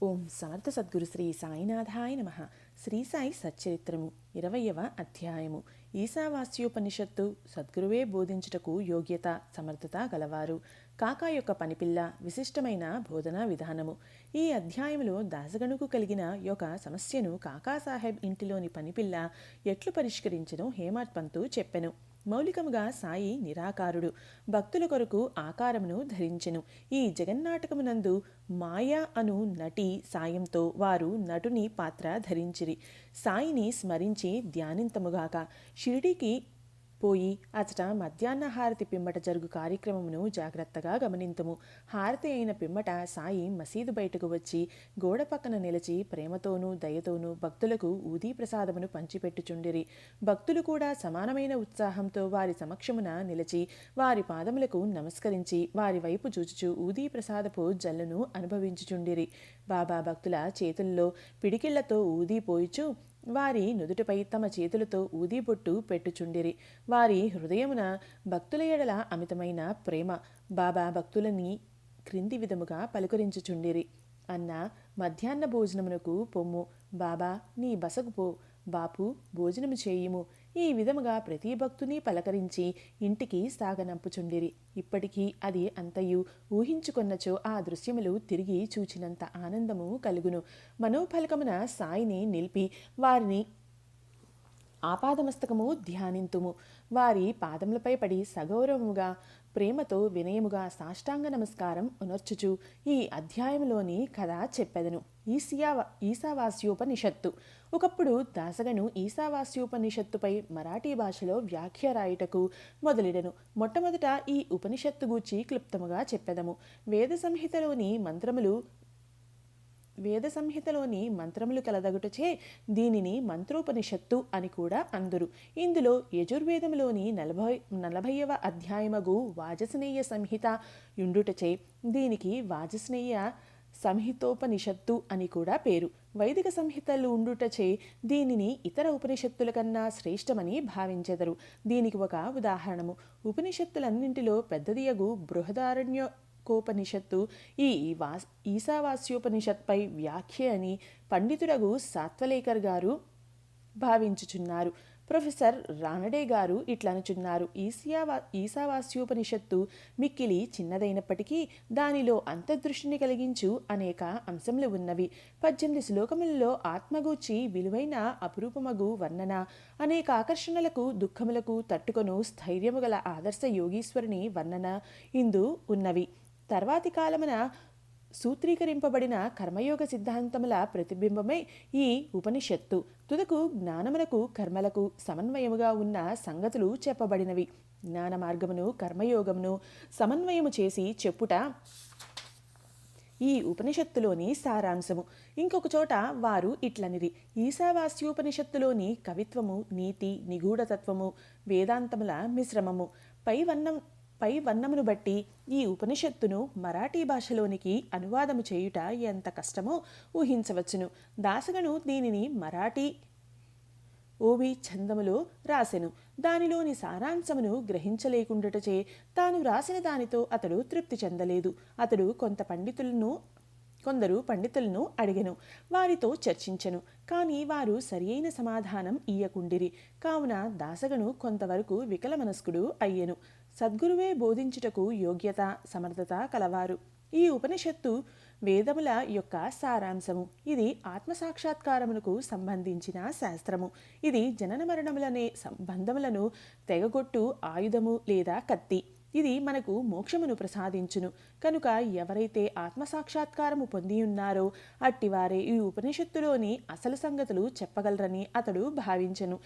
ఓం సమర్థ సద్గురు శ్రీ సాయినాథాయ నమః. శ్రీ సాయి సచ్చరిత్రము 20వ అధ్యాయము. ఈశావాస్యోపనిషత్తు సద్గురువే బోధించుటకు యోగ్యత సమర్థత గలవారు. కాకా యొక్క పనిపిల్ల విశిష్టమైన బోధనా విధానము. ఈ అధ్యాయములో దాసగణుకు కలిగిన యొక్క సమస్యను కాకాసాహెబ్ ఇంటిలోని పనిపిల్ల ఎట్లు పరిష్కరించెనో హేమత్ పంతు చెప్పెను. మౌలికముగా సాయి నిరాకారుడు, భక్తుల కొరకు ఆకారమును ధరించెను. ఈ జగన్నాటకమునందు మాయా అను నటి సాయంతో వారు నటుని పాత్ర ధరించిరి. సాయిని స్మరించి ధ్యానింతముగాక. షిరిడీకి పోయి అచట మధ్యాహ్న హారతి పిమ్మట జరుగు కార్యక్రమమును జాగ్రత్తగా గమనింతుము. హారతి అయిన పిమ్మట సాయి మసీదు బయటకు వచ్చి గోడ పక్కన నిలిచి ప్రేమతోనూ దయతోనూ భక్తులకు ఊదీ ప్రసాదమును పంచిపెట్టుచుండిరి. భక్తులు కూడా సమానమైన ఉత్సాహంతో వారి సమక్షమున నిలిచి వారి పాదములకు నమస్కరించి వారి వైపు చూచుచు ఊదీ ప్రసాదపు జల్లును అనుభవించుచుండిరి. బాబా భక్తుల చేతుల్లో పిడికిళ్లతో ఊదీ పోయిచు వారి నుదుటిపై తమ చేతులతో ఊదీబొట్టు పెట్టుచుండిరి. వారి హృదయమున భక్తుల ఎడల అమితమైన ప్రేమ. బాబా భక్తులని క్రింది విధముగా పలుకరించుచుండిరి. అన్న, మధ్యాహ్న భోజనమునకు పొమ్ము. బాబా నీ బసకు పో. బాపు భోజనము చేయుము. ఈ విధముగా ప్రతి భక్తుని పలకరించి ఇంటికి సాగనంపుచుండిరి. ఇప్పటికీ అది అంతయు ఊహించుకొన్నచో ఆ దృశ్యములు తిరిగి చూచినంత ఆనందము కలుగును. మనోఫలకమున సాయిని నిలిపి వారిని ఆపాదమస్తకము ధ్యానింతుము. వారి పాదములపై పడి సగౌరవముగా ప్రేమతో వినయముగా సాష్టాంగ నమస్కారం ఉనర్చుచు ఈ అధ్యాయంలోని కథ చెప్పెదను. ఈశావాస్యోపనిషత్తు. ఒకప్పుడు దాసగను ఈశావాస్యోపనిషత్తుపై మరాఠీ భాషలో వ్యాఖ్య రాయుటకు మొదలెడెను. మొట్టమొదట ఈ ఉపనిషత్తు గూర్చి క్లుప్తముగా చెప్పెదము. వేద సంహితలోని మంత్రములు కలదగుటచే దీనిని మంత్రోపనిషత్తు అని కూడా అందురు. ఇందులో యజుర్వేదములోని 40వ అధ్యాయమగు వాజస్నేయ సంహిత యుండుటచే దీనికి వాజస్నేయ సంహితోపనిషత్తు అని కూడా పేరు. వైదిక సంహితలు ఉండుటచే దీనిని ఇతర ఉపనిషత్తుల కన్నా శ్రేష్టమని భావించెదరు. దీనికి ఒక ఉదాహరణము. ఉపనిషత్తులన్నింటిలో పెద్దదియగు బృహదారణ్యకోపనిషత్తు ఈ ఈశావాస్యోపనిషత్పై వ్యాఖ్య అని పండితుడగు సాత్వలేకర్ గారు భావించుచున్నారు. ప్రొఫెసర్ రానడే గారు ఇట్లనుచున్నారు. ఈశావాస్యోపనిషత్తు మిక్కిలి చిన్నదైనప్పటికీ దానిలో అంతర్దృష్టిని కలిగించు అనేక అంశములు ఉన్నవి. 18 శ్లోకములలో ఆత్మగూర్చి విలువైన అపురూపమగు వర్ణన, అనేక ఆకర్షణలకు దుఃఖములకు తట్టుకొను స్థైర్యము గల ఆదర్శ యోగీశ్వరుని వర్ణన ఇందు ఉన్నవి. తర్వాతి కాలమున సూత్రీకరింపబడిన కర్మయోగ సిద్ధాంతముల ప్రతిబింబమే ఈ ఉపనిషత్తు. తుదకు జ్ఞానమునకు కర్మలకు సమన్వయముగా ఉన్న సంగతులు చెప్పబడినవి. జ్ఞాన మార్గమును కర్మయోగమును సమన్వయము చేసి చెప్పుట ఈ ఉపనిషత్తులోని సారాంశము. ఇంకొక చోట వారు ఇట్లనిరి. ఈశావాస్యోపనిషత్తులోని కవిత్వము, నీతి, నిగూఢతత్వము, వేదాంతముల మిశ్రమము. పై వర్ణమును బట్టి ఈ ఉపనిషత్తును మరాఠీ భాషలోనికి అనువాదము చేయుట ఎంత కష్టమో ఊహించవచ్చును. దాసగను దీనిని మరాఠీ ఓవి ఛందములో రాసెను. దానిలోని సారాంశమును గ్రహించలేకుండుటచే తాను రాసిన దానితో అతడు తృప్తి చెందలేదు. అతడు కొందరు పండితులను అడిగెను. వారితో చర్చించెను. కానీ వారు సరియైన సమాధానం ఇయ్యకుండిరి. కావున దాసగను కొంతవరకు వికలమనస్కుడు అయ్యెను. సద్గురువే బోధించుటకు యోగ్యత సమర్థత కలవారు. ఈ ఉపనిషత్తు వేదముల యొక్క సారాంశము. ఇది ఆత్మసాక్షాత్కారమునకు సంబంధించిన శాస్త్రము. ఇది జనన మరణములనే బంధములను తెగగొట్టు ఆయుధము లేదా కత్తి. ఇది మనకు మోక్షమును ప్రసాదించును. కనుక ఎవరైతే ఆత్మసాక్షాత్కారము పొందియున్నారో అట్టివారే ఈ ఉపనిషత్తులోని అసలు సంగతులు చెప్పగలరని అతడు భావించెను.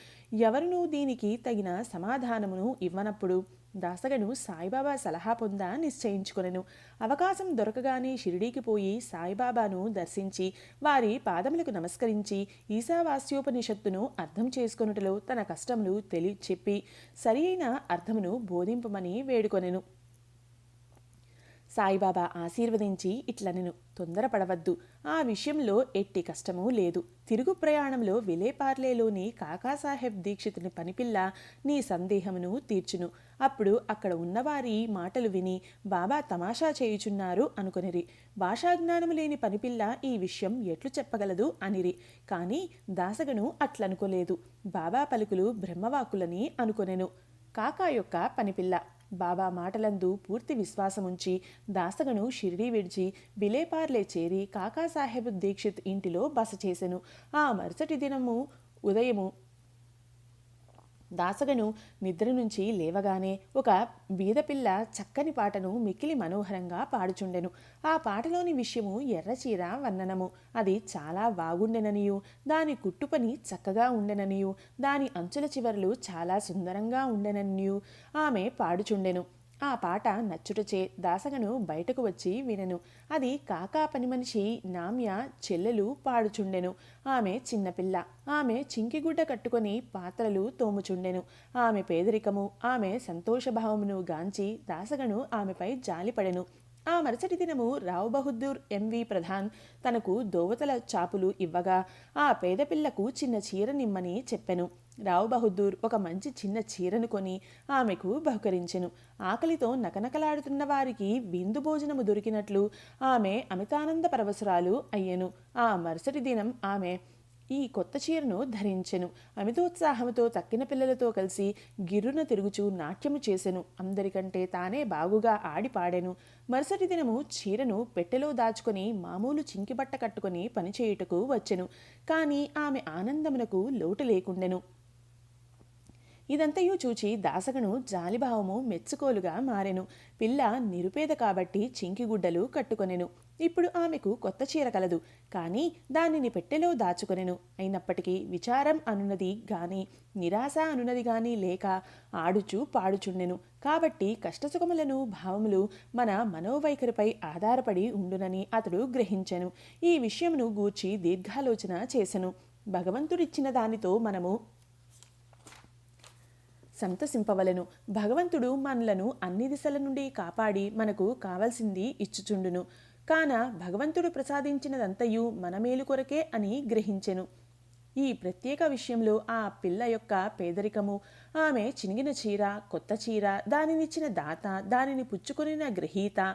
ఎవరునూ దీనికి తగిన సమాధానమును ఇవ్వనప్పుడు దాసగను సాయిబాబా సలహా పొంద నిశ్చయించుకొనెను. అవకాశం దొరకగానే షిరిడీకి పోయి సాయిబాబాను దర్శించి వారి పాదములకు నమస్కరించి ఈశావాస్యోపనిషత్తును అర్థం చేసుకొనుటలో తన కష్టములు చెప్పి సరి అయిన అర్థమును బోధింపమని వేడుకొనెను. సాయిబాబా ఆశీర్వదించి ఇట్లనెను. తొందరపడవద్దు. ఆ విషయంలో ఎట్టి కష్టమూ లేదు. తిరుగు ప్రయాణంలో విలేపార్లేలోని కాకాసాహెబ్ దీక్షితుని పనిపిల్ల నీ సందేహమును తీర్చును. అప్పుడు అక్కడ ఉన్నవారి మాటలు విని బాబా తమాషా చేయుచున్నారు అనుకొనిరి. భాషాజ్ఞానము లేని పనిపిల్ల ఈ విషయం ఎట్లు చెప్పగలదు అనిరి. కాని దాసగను అట్లనుకోలేదు. బాబా పలుకులు బ్రహ్మవాక్కులని అనుకొనెను. కాకా యొక్క పనిపిల్ల బాబా మాటలందు పూర్తి విశ్వాసముంచి దాసగను షిరిడీ విడిచి బిలేపార్లే చేరి కాకాసాహెబ్ దీక్షిత్ ఇంటిలో బస చేసెను. ఆ మరుసటి దినము ఉదయము దాసగను నిద్ర నుంచి లేవగానే ఒక బీదపిల్ల చక్కని పాటను మిక్కిలి మనోహరంగా పాడుచుండెను. ఆ పాటలోని విషయము ఎర్రచీర వర్ణనము. అది చాలా బాగుండెననియు, దాని కుట్టుపని చక్కగా ఉండెననియు, దాని అంచుల చివర్లు చాలా సుందరంగా ఉండెననియు ఆమె పాడుచుండెను. ఆ పాట నచ్చుటచే దాసగను బయటకు వచ్చి వినెను. అది కాకా పని మనిషి నామ్య చెల్లెలు పాడుచుండెను. ఆమె చిన్నపిల్ల. ఆమె చింకిగుడ్డ కట్టుకొని పాత్రలు తోముచుండెను. ఆమె పేదరికము, ఆమె సంతోషభావమును గాంచి దాసగను ఆమెపై జాలిపడెను. ఆ మరుసటి దినము రావ్ బహదూర్ ఎంవి ప్రధాన్ తనకు దోవతల చాపులు ఇవ్వగా ఆ పేదపిల్లకు చిన్న చీర నిమ్మని చెప్పెను. రావ్ బహదూర్ ఒక మంచి చిన్న చీరను కొని ఆమెకు బహుకరించెను. ఆకలితో నకనకలాడుతున్న వారికి విందు భోజనము దొరికినట్లు ఆమె అమితానంద పరవశురాలు అయ్యెను. ఆ మరుసటి దినం ఆమె ఈ కొత్త చీరను ధరించెను. అమితోత్సాహముతో తక్కిన పిల్లలతో కలిసి గిర్రున తిరుగుచూ నాట్యము చేసెను. అందరికంటే తానే బాగుగా ఆడి పాడెను. మరుసటి దినము చీరను పెట్టెలో దాచుకొని మామూలు చింకిబట్ట కట్టుకొని పనిచేయుటకు వచ్చెను. కాని ఆమె ఆనందమునకు లోటు లేకుండెను. ఇదంతయు చూచి దాసగను జాలిభావము మెచ్చుకోలుగా మారెను. పిల్ల నిరుపేద కాబట్టి చింకిగుడ్డలు కట్టుకొనెను. ఇప్పుడు ఆమెకు కొత్త చీర కలదు. కానీ దానిని పెట్టెలో దాచుకొనెను. అయినప్పటికీ విచారం అనున్నది గాని నిరాశ అనున్నది గాని లేక ఆడుచు పాడుచుండెను. కాబట్టి కష్టసుఖములను భావములు మన మనోవైఖరిపై ఆధారపడి ఉండునని అతడు గ్రహించెను. ఈ విషయమును గూర్చి దీర్ఘాలోచన చేసెను. భగవంతుడిచ్చిన దానితో మనము సంతసింపవలను. భగవంతుడు మనలను అన్ని దిశల నుండి కాపాడి మనకు కావలసింది ఇచ్చుచుండును. కాన భగవంతుడు ప్రసాదించినదంతయు మన మేలు కొరకే అని గ్రహించెను. ఈ ప్రత్యేక విషయంలో ఆ పిల్ల యొక్క పేదరికము, ఆమె చినిగిన చీర, కొత్త చీర, దానినిచ్చిన దాత, దానిని పుచ్చుకొనిన గ్రహీత,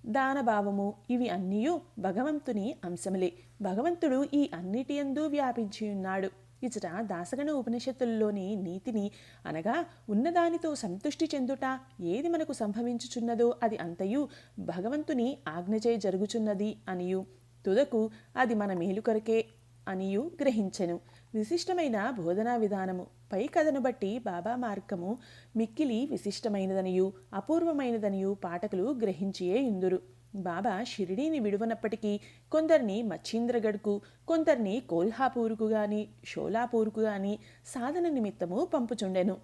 దానభావము ఇవి అన్నీయు భగవంతుని అంశములే. భగవంతుడు ఈ అన్నిటియందు వ్యాపించియున్నాడు. ఇచట దాసగణ ఉపనిషత్తుల్లోని నీతిని అనగా ఉన్నదానితో సంతుష్టి చెందుట, ఏది మనకు సంభవించుచున్నదో అది అంతయు భగవంతుని ఆజ్ఞచే జరుగుచున్నది అనియు, తుదకు అది మన మేలు కొరకే అనియు గ్రహించెను. విశిష్టమైన బోధనా విధానము పై కథను బట్టి బాబా మార్గము మిక్కిలి విశిష్టమైనదనియు అపూర్వమైనదనియు పాఠకులు గ్రహించియే ఇందురు. బాబా షిరిడీని విడువనప్పటికీ కొందరిని మచ్చింద్రగఢ్కు, కొందరిని కోల్హాపూర్కు గాని షోలాపూర్కు గాని సాధన నిమిత్తము పంపుచుండెను.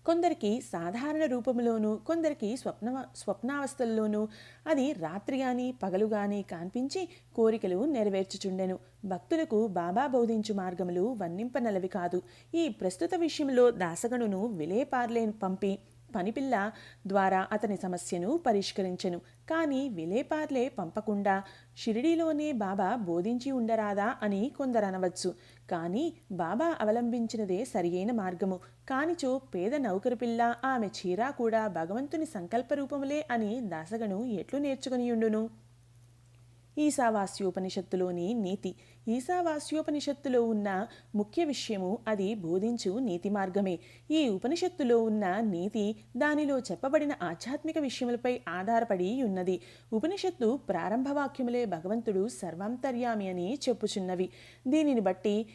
కొందరికి సాధారణ రూపంలోనూ, కొందరికి స్వప్నావస్థల్లోనూ, అది రాత్రి గాని పగలు గాని కనిపించి కోరికలు నెరవేర్చుచుండెను. భక్తులకు బాబా బోధించు మార్గములు వర్ణింపనలవి కాదు. ఈ ప్రస్తుత విషయంలో దాసగణును విలేపార్లే పంపి పనిపిల్ల ద్వారా అతని సమస్యను పరిష్కరించెను. కానీ విలేపార్లే పంపకుండా షిరిడీలోనే బాబా బోధించి ఉండరాదా అని కొందరనవచ్చు. కానీ బాబా అవలంబించినదే సరియైన మార్గము. కానిచో పేద నౌకరు పిల్ల, ఆమె చీర కూడా భగవంతుని సంకల్పరూపములే అని దాసగను ఎట్లు నేర్చుకునియుండును? ఈశావాస్యోపనిషత్తులోని నీతి. ఈశావాస్యోపనిషత్తులో ఉన్న ముఖ్య విషయము అది బోధించు నీతి మార్గమే. ఈ ఉపనిషత్తులో ఉన్న నీతి దానిలో చెప్పబడిన ఆధ్యాత్మిక విషయములపై ఆధారపడి ఉన్నది. ఉపనిషత్తు ప్రారంభవాక్యములే భగవంతుడు సర్వాంతర్యామి అని చెప్పుచున్నవి. దీనిని బట్టి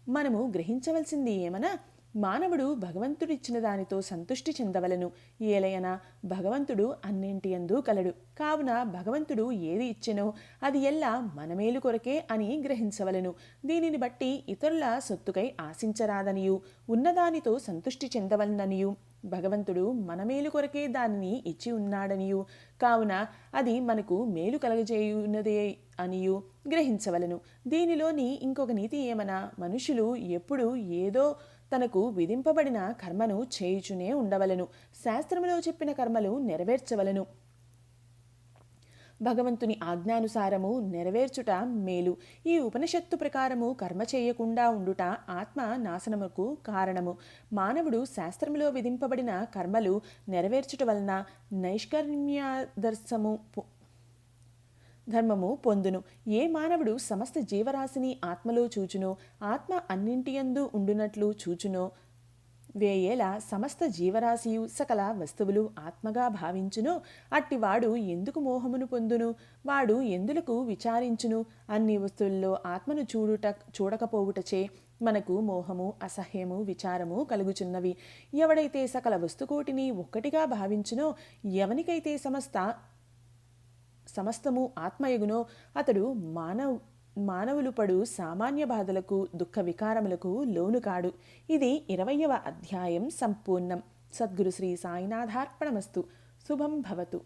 మనము గ్రహించవలసింది ఏమనా, మానవుడు భగవంతుడిచ్చిన దానితో సంతుష్టి చెందవలను. ఏలయనా భగవంతుడు అన్నింటియందు కలడు. కావున భగవంతుడు ఏది ఇచ్చెనో అది ఎల్లా మనమేలు కొరకే అని గ్రహించవలను. దీనిని బట్టి ఇతరుల సొత్తుకై ఆశించరాదనియు, ఉన్నదానితో సంతుష్టి చెందవలననియు, భగవంతుడు మన మేలు కొరకే దానిని ఇచ్చి ఉన్నాడనియు, కావున అది మనకు మేలు కలగజేయున్నదే అనియు గ్రహించవలను. దీనిలోని ఇంకొక నీతి ఏమనా, మనుషులు ఎప్పుడు ఏదో తనకు విధింపబడిన కర్మను చేయుచునే ఉండవలను. శాస్త్రములో చెప్పిన కర్మలు నెరవేర్చవలను. భగవంతుని ఆజ్ఞానుసారము నెరవేర్చుట మేలు. ఈ ఉపనిషత్తు ప్రకారము కర్మ చేయకుండా ఉండుట ఆత్మ నాశనముకు కారణము. మానవుడు శాస్త్రములో విధింపబడిన కర్మలు నెరవేర్చుట వలన నైష్కర్మ్యాదర్శము ధర్మము పొందును. ఏ మానవుడు సమస్త జీవరాశిని ఆత్మలో చూచునో, ఆత్మ అన్నింటియందు ఉండునట్లు చూచునో, వేయేలా సమస్త జీవరాశియు సకల వస్తువులు ఆత్మగా భావించునో, అట్టివాడు ఎందుకు మోహమును పొందును? వాడు ఎందులకు విచారించును? అన్ని వస్తువుల్లో ఆత్మను చూడకపోవుటచే మనకు మోహము, అసహ్యము, విచారము కలుగుచున్నవి. ఎవడైతే సకల వస్తుకోటిని ఒక్కటిగా భావించునో, ఎవనికైతే సమస్తము ఆత్మయగునో, అతడు మానవులు పడు సామాన్య బాధలకు, దుఃఖ వికారములకు లోను కాడు. ఇది 20వ అధ్యాయం సంపూర్ణం. సద్గురు శ్రీ సాయినాథార్పణమస్తు. శుభం భవతు.